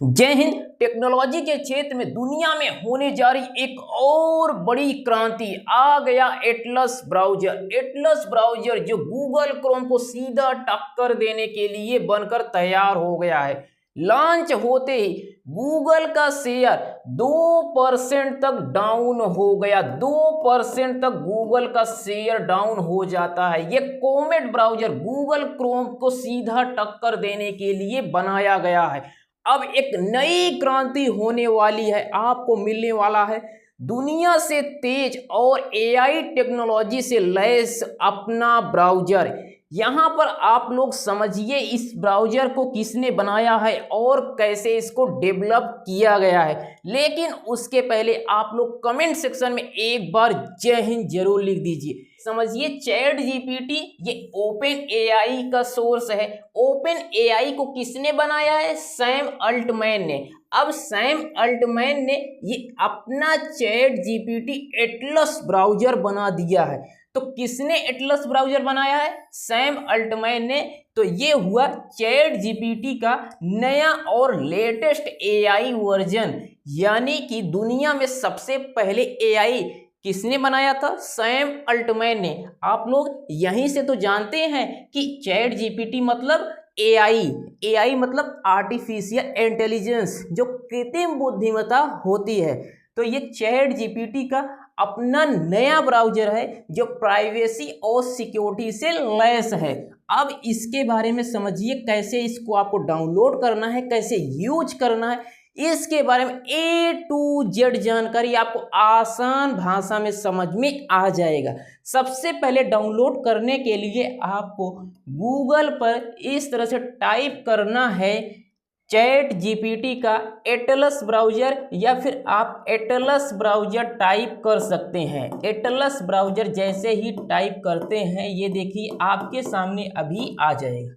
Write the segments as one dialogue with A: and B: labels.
A: जय हिंद। टेक्नोलॉजी के क्षेत्र में दुनिया में होने जा रही एक और बड़ी क्रांति आ गया एटलस ब्राउजर। एटलस ब्राउजर जो गूगल क्रोम को सीधा टक्कर देने के लिए बनकर तैयार हो गया है। लॉन्च होते ही गूगल का शेयर 2% तक डाउन हो गया। 2% तक गूगल का शेयर डाउन हो जाता है। ये कोमेट ब्राउजर गूगल क्रोम को सीधा टक्कर देने के लिए बनाया गया है। अब एक नई क्रांति होने वाली है, आपको मिलने वाला है दुनिया से तेज और एआई टेक्नोलॉजी से लैस अपना ब्राउजर। यहाँ पर आप लोग समझिए इस ब्राउजर को किसने बनाया है और कैसे इसको डेवलप किया गया है। लेकिन उसके पहले आप लोग कमेंट सेक्शन में एक बार जय हिंद जरूर लिख दीजिए। समझिए चैट जीपीटी ये ओपन एआई का सोर्स है। ओपन एआई को किसने बनाया है? सैम अल्टमैन ने। अब सैम अल्टमैन ने ये अपना चैट जीपीटी एटलस ब्राउजर बना दिया है। तो किसने एटलस ब्राउजर बनाया है? सैम अल्टमैन ने। तो ये हुआ चैट जीपीटी का नया और लेटेस्ट एआई वर्जन, यानी कि दुनिया में सबसे पहले एआई किसने बनाया था? सैम अल्टमैन ने। आप लोग यहीं से तो जानते हैं कि चैट जीपीटी मतलब एआई। एआई मतलब आर्टिफिशियल इंटेलिजेंस, जो कृत्रिम बुद्धिमत्ता होती है। तो ये चैट जीपीटी का अपना नया ब्राउजर है जो प्राइवेसी और सिक्योरिटी से लैस है। अब इसके बारे में समझिए कैसे इसको आपको डाउनलोड करना है, कैसे यूज करना है, इसके बारे में A to Z जानकारी आपको आसान भाषा में समझ में आ जाएगा। सबसे पहले डाउनलोड करने के लिए आपको गूगल पर इस तरह से टाइप करना है चैट जीपीटी का एटलस ब्राउजर, या फिर आप एटलस ब्राउजर टाइप कर सकते हैं। एटलस ब्राउजर जैसे ही टाइप करते हैं ये देखिए आपके सामने अभी आ जाएगा।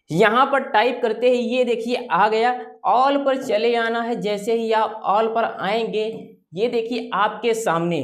A: यहाँ पर टाइप करते ही ये देखिए आ गया। ऑल पर चले आना है। जैसे ही आप ऑल पर आएंगे ये देखिए आपके सामने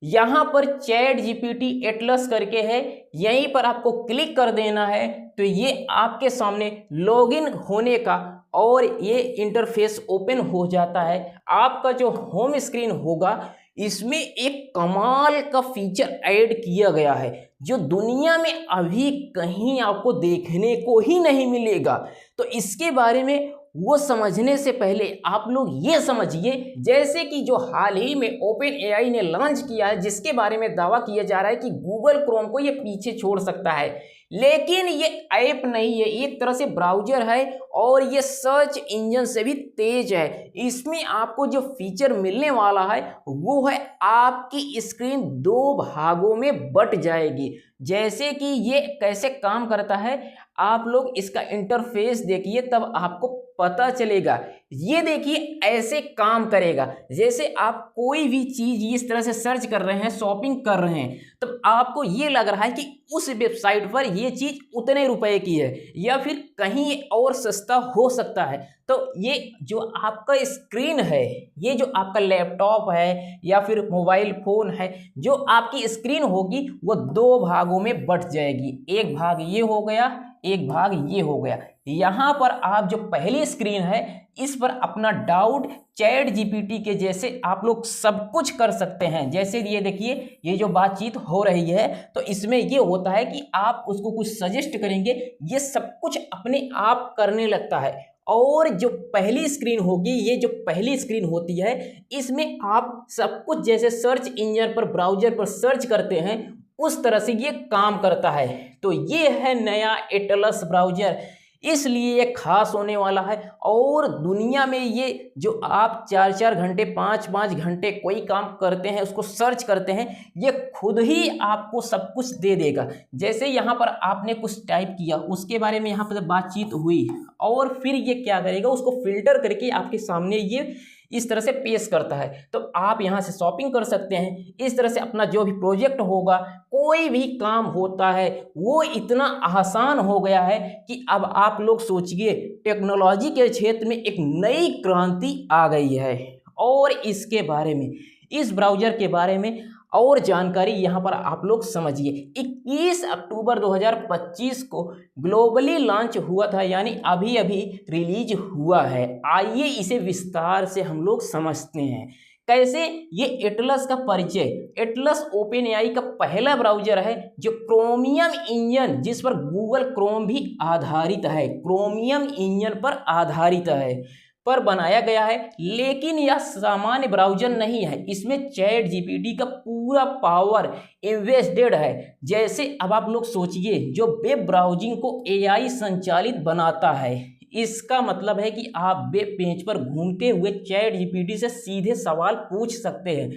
A: यहाँ पर चैट जीपीटी एटलस करके है, यहीं पर आपको क्लिक कर देना है। तो ये आपके सामने लॉगिन होने का और ये इंटरफेस ओपन हो जाता है। आपका जो होम स्क्रीन होगा इसमें एक कमाल का फीचर ऐड किया गया है जो दुनिया में अभी कहीं आपको देखने को ही नहीं मिलेगा। तो इसके बारे में वो समझने से पहले आप लोग ये समझिए, जैसे कि जो हाल ही में ओपन एआई ने लॉन्च किया है, जिसके बारे में दावा किया जा रहा है कि गूगल क्रोम को ये पीछे छोड़ सकता है, लेकिन ये ऐप नहीं है, एक तरह से ब्राउजर है और ये सर्च इंजन से भी तेज है। इसमें आपको जो फीचर मिलने वाला है वो है आपकी स्क्रीन 2 भागों में बट जाएगी। जैसे कि ये कैसे काम करता है आप लोग इसका इंटरफेस देखिए तब आपको पता चलेगा। ये देखिए ऐसे काम करेगा। जैसे आप कोई भी चीज इस तरह से सर्च कर रहे हैं, शॉपिंग कर रहे हैं, तब आपको ये लग रहा है कि उस वेबसाइट पर ये चीज उतने रुपए की है या फिर कहीं और सस्ता हो सकता है। तो ये जो आपका स्क्रीन है, ये जो आपका लैपटॉप है या फिर मोबाइल फोन है, जो आपकी स्क्रीन होगी वो 2 भागों में बट जाएगी। एक भाग ये हो गया, एक भाग ये हो गया। यहाँ पर आप जो पहली स्क्रीन है इस पर अपना डाउट चैट जीपीटी के जैसे आप लोग सब कुछ कर सकते हैं। जैसे ये देखिए ये जो बातचीत हो रही है तो इसमें ये होता है कि आप उसको कुछ सजेस्ट करेंगे, ये सब कुछ अपने आप करने लगता है। और जो पहली स्क्रीन होगी, ये जो पहली स्क्रीन होती है, इसमें आप सब कुछ जैसे सर्च इंजन पर ब्राउजर पर सर्च करते हैं उस तरह से ये काम करता है। तो ये है नया एटलस ब्राउजर, इसलिए ये खास होने वाला है। और दुनिया में ये जो आप 4-4 घंटे 5-5 घंटे कोई काम करते हैं, उसको सर्च करते हैं, ये खुद ही आपको सब कुछ दे देगा। जैसे यहाँ पर आपने कुछ टाइप किया, उसके बारे में यहाँ पर बातचीत हुई और फिर ये क्या करेगा, उसको फिल्टर करके आपके सामने ये इस तरह से पेश करता है। तो आप यहाँ से शॉपिंग कर सकते हैं। इस तरह से अपना जो भी प्रोजेक्ट होगा, कोई भी काम होता है, वो इतना आसान हो गया है कि अब आप लोग सोचिए टेक्नोलॉजी के क्षेत्र में एक नई क्रांति आ गई है। और इसके बारे में, इस ब्राउजर के बारे में और जानकारी यहाँ पर आप लोग समझिए। 21 अक्टूबर 2025 को ग्लोबली लॉन्च हुआ था, यानी अभी अभी रिलीज हुआ है। आइए इसे विस्तार से हम लोग समझते हैं कैसे। ये एटलस का परिचय। एटलस ओपन एआई का पहला ब्राउजर है जो क्रोमियम इंजन, जिस पर गूगल क्रोम भी आधारित है, क्रोमियम इंजन पर आधारित है, पर बनाया गया है। लेकिन यह सामान्य ब्राउजर नहीं है, इसमें चैट जीपीटी का पूरा पावर इन्वेस्टेड है। जैसे अब आप लोग सोचिए, जो वेब ब्राउजिंग को एआई संचालित बनाता है, इसका मतलब है कि आप वेब पेज पर घूमते हुए चैट जीपीटी से सीधे सवाल पूछ सकते हैं,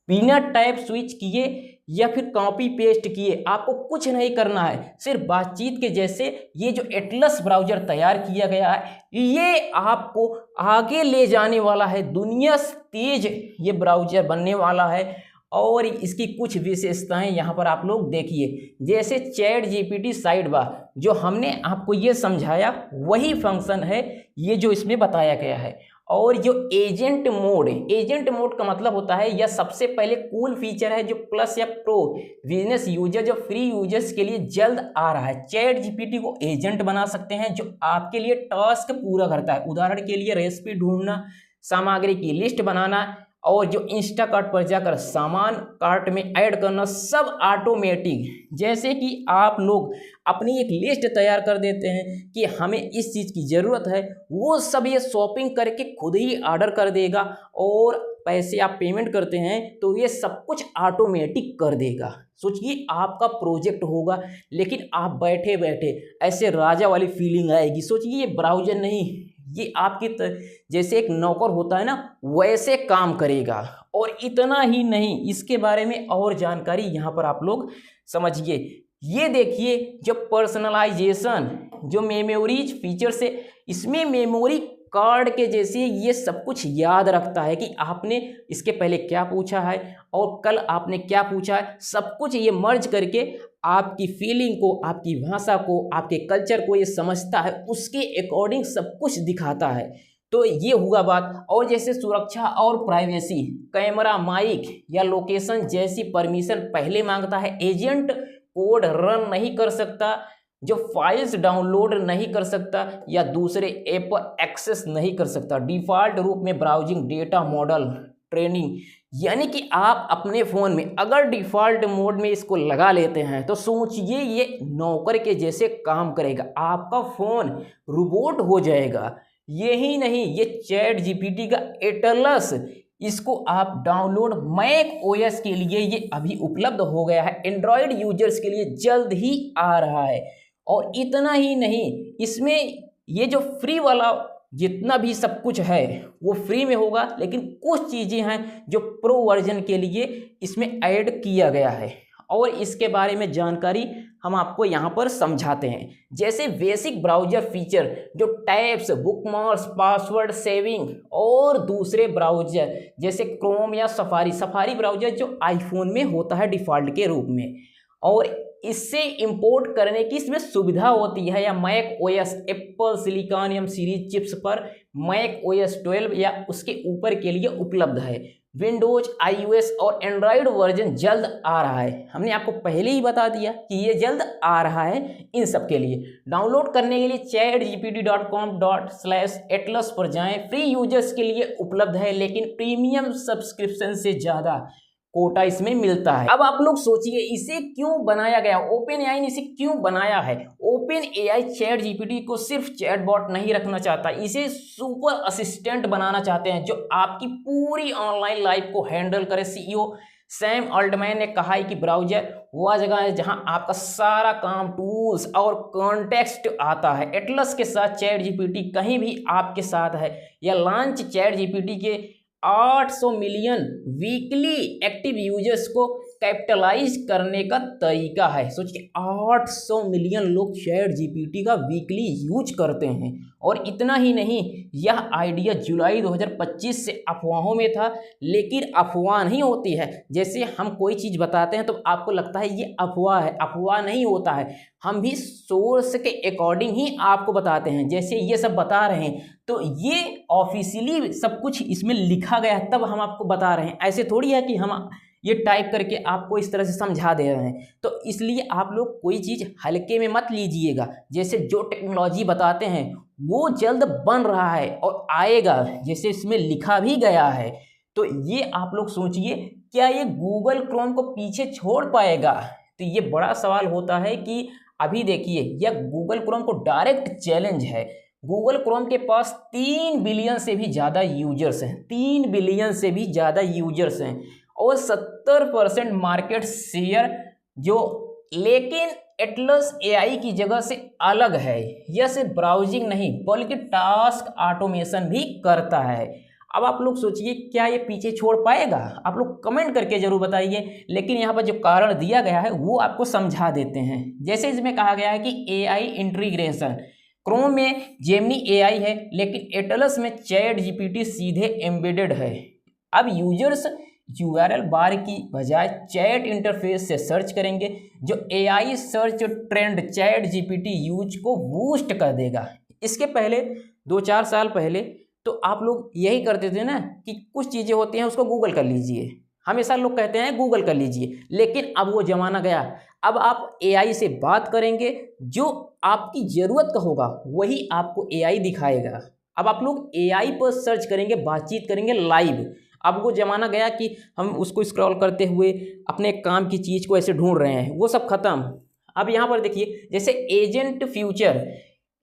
A: बिना टैब स्विच किए या फिर कॉपी पेस्ट किए। आपको कुछ नहीं करना है, सिर्फ बातचीत के जैसे ये जो एटलस ब्राउजर तैयार किया गया है, ये आपको आगे ले जाने वाला है। दुनिया से तेज ये ब्राउजर बनने वाला है। और इसकी कुछ विशेषताएं यहाँ पर आप लोग देखिए, जैसे चैट जीपीटी साइड बार, जो हमने आपको ये समझाया वही फंक्शन है ये जो इसमें बताया गया है। और जो एजेंट मोड है, एजेंट मोड का मतलब होता है यह सबसे पहले कूल फीचर है जो प्लस या प्रो बिजनेस यूजर, जो फ्री यूजर्स के लिए जल्द आ रहा है। चैट जीपीटी को एजेंट बना सकते हैं जो आपके लिए टास्क पूरा करता है। उदाहरण के लिए रेसिपी ढूंढना, सामग्री की लिस्ट बनाना, और जो इंस्टाकार्ट पर जाकर सामान कार्ट में ऐड करना, सब ऑटोमेटिक। जैसे कि आप लोग अपनी एक लिस्ट तैयार कर देते हैं कि हमें इस चीज़ की ज़रूरत है, वो सब ये शॉपिंग करके खुद ही ऑर्डर कर देगा, और पैसे आप पेमेंट करते हैं तो ये सब कुछ ऑटोमेटिक कर देगा। सोचिए आपका प्रोजेक्ट होगा, लेकिन आप बैठे बैठे ऐसे राजा वाली फीलिंग आएगी। सोचिए ये ब्राउजर नहीं, ये आपकी जैसे एक नौकर होता है ना, वैसे काम करेगा। और इतना ही नहीं, इसके बारे में और जानकारी यहाँ पर आप लोग समझिए। ये देखिए, जो पर्सनलाइजेशन, जो मेमोरीज फीचर से, इसमें मेमोरी कार्ड के जैसे ये सब कुछ याद रखता है कि आपने इसके पहले क्या पूछा है और कल आपने क्या पूछा है। सब कुछ ये मर्ज करके आपकी फीलिंग को, आपकी भाषा को, आपके कल्चर को ये समझता है, उसके अकॉर्डिंग सब कुछ दिखाता है। तो ये हुआ बात। और जैसे सुरक्षा और प्राइवेसी, कैमरा, माइक या लोकेशन जैसी परमिशन पहले मांगता है। एजेंट कोड रन नहीं कर सकता, जो फाइल्स डाउनलोड नहीं कर सकता या दूसरे ऐप पर एक्सेस नहीं कर सकता। डिफ़ॉल्ट रूप में ब्राउजिंग डेटा मॉडल ट्रेनिंग, यानी कि आप अपने फ़ोन में अगर डिफ़ॉल्ट मोड में इसको लगा लेते हैं तो सोचिए ये नौकर के जैसे काम करेगा, आपका फ़ोन रोबोट हो जाएगा। यही नहीं, ये चैट जीपीटी का एटलस, इसको आप डाउनलोड मैक ओएस के लिए ये अभी उपलब्ध हो गया है, एंड्रॉयड यूजर्स के लिए जल्द ही आ रहा है। और इतना ही नहीं, इसमें ये जो फ्री वाला जितना भी सब कुछ है वो फ्री में होगा, लेकिन कुछ चीज़ें हैं जो प्रो वर्जन के लिए इसमें ऐड किया गया है। और इसके बारे में जानकारी हम आपको यहाँ पर समझाते हैं। जैसे बेसिक ब्राउजर फीचर, जो टैब्स, बुकमार्क्स, पासवर्ड सेविंग, और दूसरे ब्राउजर जैसे क्रोम या सफारी ब्राउजर जो आईफोन में होता है डिफ़ॉल्ट के रूप में, और इससे इंपोर्ट करने की इसमें सुविधा होती है। या Mac OS, Apple silicon series chips पर मैक ओएस 12 या उसके ऊपर के लिए उपलब्ध है। विंडोज, आईओएस और एंड्रॉयड वर्जन जल्द आ रहा है। हमने आपको पहले ही बता दिया कि ये जल्द आ रहा है इन सब के लिए। डाउनलोड करने के लिए chatgpt.com/atlas पर जाएं। फ्री यूजर्स के लिए उपलब्ध है, लेकिन प्रीमियम सब्सक्रिप्शन से ज़्यादा कोटा इसमें मिलता है। अब आप लोग सोचिए इसे क्यों बनाया गया, ओपन एआई ने इसे क्यों बनाया है। ओपन एआई चैट जीपीटी को सिर्फ चैटबॉट नहीं रखना चाहता, इसे सुपर असिस्टेंट बनाना चाहते हैं जो आपकी पूरी ऑनलाइन लाइफ को हैंडल करे। सीईओ सैम अल्टमैन ने कहा है कि ब्राउजर वह जगह है जहां आपका सारा काम, टूल्स और कॉन्टेक्स्ट आता है। एटलस के साथ चैट जीपीटी कहीं भी आपके साथ है। यह लॉन्च चैट जीपीटी के 800 मिलियन वीकली एक्टिव यूजर्स को कैपिटलाइज करने का तरीका है। सोचिए 800 मिलियन लोग चैट जीपीटी का वीकली यूज करते हैं। और इतना ही नहीं, यह आइडिया जुलाई 2025 से अफवाहों में था, लेकिन अफवाह नहीं होती है। जैसे हम कोई चीज़ बताते हैं तो आपको लगता है ये अफवाह है, अफवाह नहीं होता है। हम भी सोर्स के अकॉर्डिंग ही आपको बताते हैं। जैसे ये सब बता रहे हैं तो ये ऑफिशियली सब कुछ इसमें लिखा गया है, तब हम आपको बता रहे हैं। ऐसे थोड़ी है कि हम ये टाइप करके आपको इस तरह से समझा दे रहे हैं। तो इसलिए आप लोग कोई चीज़ हल्के में मत लीजिएगा। जैसे जो टेक्नोलॉजी बताते हैं वो जल्द बन रहा है और आएगा, जैसे इसमें लिखा भी गया है। तो ये आप लोग सोचिए, क्या ये गूगल क्रोम को पीछे छोड़ पाएगा? तो ये बड़ा सवाल होता है कि अभी देखिए, यह गूगल क्रोम को डायरेक्ट चैलेंज है। गूगल क्रोम के पास 3 बिलियन से भी ज़्यादा यूजर्स हैं, 3 बिलियन से भी ज़्यादा यूजर्स हैं और 70% मार्केट शेयर जो, लेकिन एटलस एआई की जगह से अलग है। यह सिर्फ ब्राउजिंग नहीं बल्कि टास्क ऑटोमेशन भी करता है। अब आप लोग सोचिए, क्या ये पीछे छोड़ पाएगा? आप लोग कमेंट करके जरूर बताइए। लेकिन यहाँ पर जो कारण दिया गया है वो आपको समझा देते हैं। जैसे इसमें कहा गया है कि एआई इंटीग्रेशन, क्रोम में जेमिनी एआई है लेकिन एटलस में चैट जीपीटी सीधे एम्बेडेड है। अब यूजर्स यूआरएल बार की बजाय चैट इंटरफेस से सर्च करेंगे, जो AI search trend chat GPT use को बूस्ट कर देगा। इसके पहले 2-4 साल पहले तो आप लोग यही करते थे ना कि कुछ चीज़ें होती हैं उसको गूगल कर लीजिए, हमेशा लोग कहते हैं गूगल कर लीजिए। लेकिन अब वो ज़माना गया, अब आप एआई से बात करेंगे, जो आपकी ज़रूरत का होगा वही आपको एआई दिखाएगा। अब आप लोग एआई पर सर्च करेंगे, बातचीत करेंगे लाइव। अब वो ज़माना गया कि हम उसको स्क्रॉल करते हुए अपने काम की चीज़ को ऐसे ढूंढ रहे हैं, वो सब खत्म। अब यहाँ पर देखिए, जैसे agent future,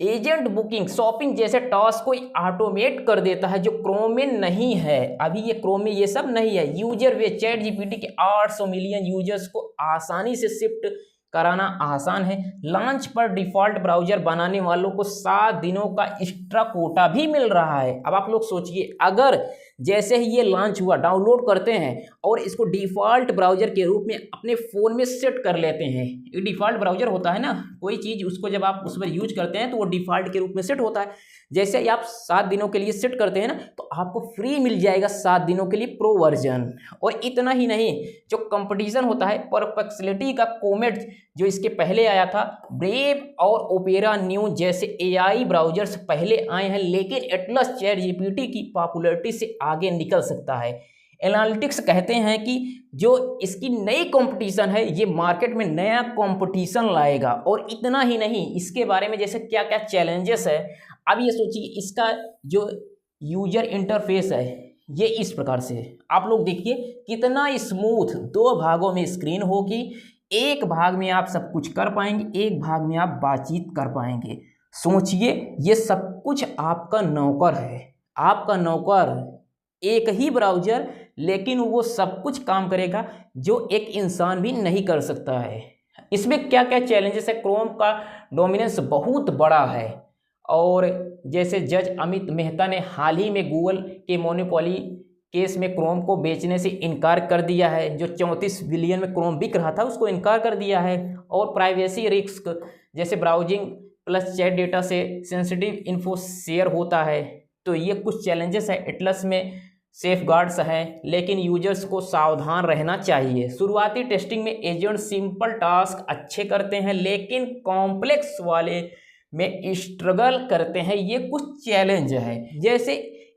A: agent booking, shopping जैसे टास्क को ऑटोमेट कर देता है, जो क्रोम में नहीं है। अभी ये क्रोम में ये सब नहीं है। यूजर वे चैट जीपीटी के 800 मिलियन यूजर्स को आसानी से शिफ्ट कराना आसान है। लॉन्च पर डिफ़ॉल्ट ब्राउज़र बनाने वालों को 7 दिनों का एक्स्ट्रा कोटा भी मिल रहा है। अब आप लोग सोचिए, अगर जैसे ही ये लॉन्च हुआ, डाउनलोड करते हैं और इसको डिफ़ॉल्ट ब्राउज़र के रूप में अपने फ़ोन में सेट कर लेते हैं। एक डिफ़ॉल्ट ब्राउज़र होता है ना, कोई चीज़ उसको जब आप उस पर यूज करते हैं तो वो डिफ़ॉल्ट के रूप में सेट होता है। जैसे ही आप 7 दिनों के लिए सेट करते हैं ना, तो आपको फ्री मिल जाएगा 7 दिनों के लिए प्रो वर्जन। और इतना ही नहीं, जो कंपटीशन होता है परप्लेक्सिटी का कोमेट जो इसके पहले आया था, ब्रेव और ओपेरा न्यू जैसे एआई ब्राउजर्स पहले आए हैं, लेकिन एटलस चैट जीपीटी की पॉपुलैरिटी से आगे निकल सकता है। एनालिटिक्स कहते हैं कि जो इसकी नई कंपटीशन है, ये मार्केट में नया कंपटीशन लाएगा। और इतना ही नहीं, इसके बारे में जैसे क्या क्या चैलेंजेस है। अब ये सोचिए, इसका जो यूजर इंटरफेस है ये इस प्रकार से, आप लोग देखिए कितना स्मूथ। 2 भागों में स्क्रीन होगी, एक भाग में आप सब कुछ कर पाएंगे, एक भाग में आप बातचीत कर पाएंगे। सोचिए, ये सब कुछ आपका नौकर है, आपका नौकर, एक ही ब्राउज़र, लेकिन वो सब कुछ काम करेगा जो एक इंसान भी नहीं कर सकता है। इसमें क्या क्या चैलेंजेस है? क्रोम का डोमिनेंस बहुत बड़ा है। और जैसे जज अमित मेहता ने हाल ही में गूगल के मोनोपोली केस में क्रोम को बेचने से इनकार कर दिया है। जो 34 बिलियन में क्रोम बिक रहा था उसको इनकार कर दिया है। और प्राइवेसी रिस्क, जैसे ब्राउजिंग प्लस चैट डेटा से सेंसिटिव इन्फो शेयर होता है। तो ये कुछ चैलेंजेस है। एटलस में सेफ गार्ड्स हैं, लेकिन यूजर्स को सावधान रहना चाहिए। शुरुआती टेस्टिंग में एजेंट सिंपल टास्क अच्छे करते हैं, लेकिन कॉम्प्लेक्स वाले में स्ट्रगल करते हैं। ये कुछ चैलेंज है। जैसे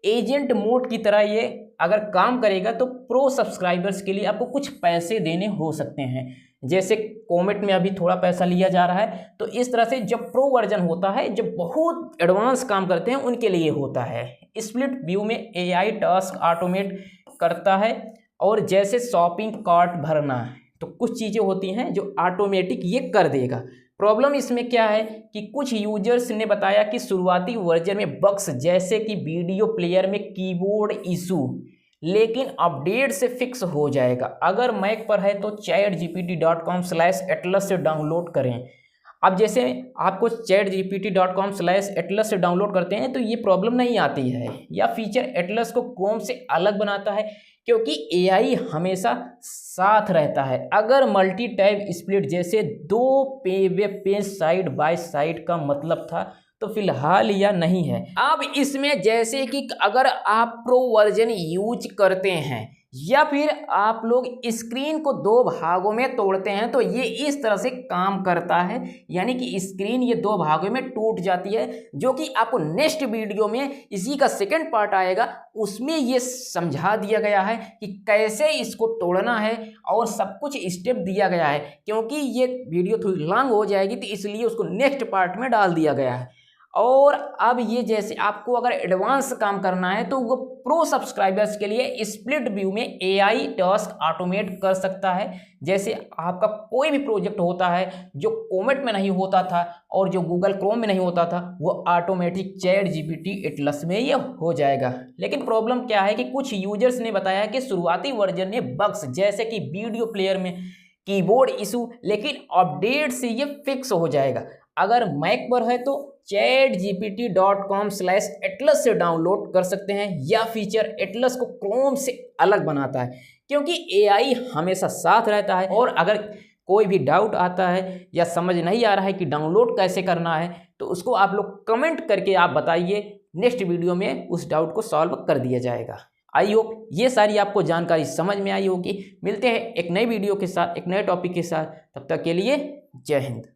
A: एजेंट मोड की तरह ये अगर काम करेगा तो प्रो सब्सक्राइबर्स के लिए आपको कुछ पैसे देने हो सकते हैं। जैसे कोमेट में अभी थोड़ा पैसा लिया जा रहा है, तो इस तरह से जब प्रो वर्जन होता है, जब बहुत एडवांस काम करते हैं उनके लिए होता है। स्प्लिट व्यू में एआई टास्क ऑटोमेट करता है। और जैसे शॉपिंग कार्ट भरना, तो कुछ चीज़ें होती हैं जो ऑटोमेटिक ये कर देगा। प्रॉब्लम इसमें क्या है कि कुछ यूजर्स ने बताया कि शुरुआती वर्जन में बग्स, जैसे कि वीडियो प्लेयर में कीबोर्ड इशू, लेकिन अपडेट से फिक्स हो जाएगा। अगर मैक पर है तो chatgpt.com/atlas से डाउनलोड करें। अब जैसे आपको chatgpt.com/atlas से डाउनलोड करते हैं तो ये प्रॉब्लम नहीं आती है। यह फीचर एटलस को क्रोम से अलग बनाता है, क्योंकि एआई हमेशा साथ रहता है। अगर मल्टी टैब स्प्लिट जैसे 2 web page side by side का मतलब था, तो फिलहाल यह नहीं है। अब इसमें जैसे कि अगर आप प्रो वर्जन यूज करते हैं या फिर आप लोग स्क्रीन को दो भागों में तोड़ते हैं तो ये इस तरह से काम करता है, यानी कि स्क्रीन ये दो भागों में टूट जाती है, जो कि आपको नेक्स्ट वीडियो में इसी का सेकंड पार्ट आएगा, उसमें ये समझा दिया गया है कि कैसे इसको तोड़ना है और सब कुछ स्टेप दिया गया है। क्योंकि ये वीडियो थोड़ी लॉन्ग हो जाएगी तो इसलिए उसको नेक्स्ट पार्ट में डाल दिया गया है। और अब ये जैसे आपको अगर एडवांस काम करना है तो वो प्रो सब्सक्राइबर्स के लिए स्प्लिट व्यू में AI टास्क ऑटोमेट कर सकता है। जैसे आपका कोई भी प्रोजेक्ट होता है जो कोमेट में नहीं होता था और जो गूगल क्रोम में नहीं होता था, वो ऑटोमेटिक चैट GPT एटलस में ये हो जाएगा। लेकिन प्रॉब्लम क्या है कि कुछ यूजर्स ने बताया कि शुरुआती वर्जन में बग्स जैसे कि वीडियो प्लेयर में कीबोर्ड इशू, लेकिन अपडेट से ये फिक्स हो जाएगा। अगर मैक पर है तो chatgpt.com/atlas से डाउनलोड कर सकते हैं। यह फीचर एटलस को क्रोम से अलग बनाता है क्योंकि AI हमेशा साथ रहता है। और अगर कोई भी डाउट आता है या समझ नहीं आ रहा है कि डाउनलोड कैसे करना है तो उसको आप लोग कमेंट करके आप बताइए, नेक्स्ट वीडियो में उस डाउट को सॉल्व कर दिया जाएगा। आई होप ये सारी आपको जानकारी समझ में आई होगी। मिलते हैं एक नई वीडियो के साथ, एक नए टॉपिक के साथ, तब तक के लिए जय हिंद।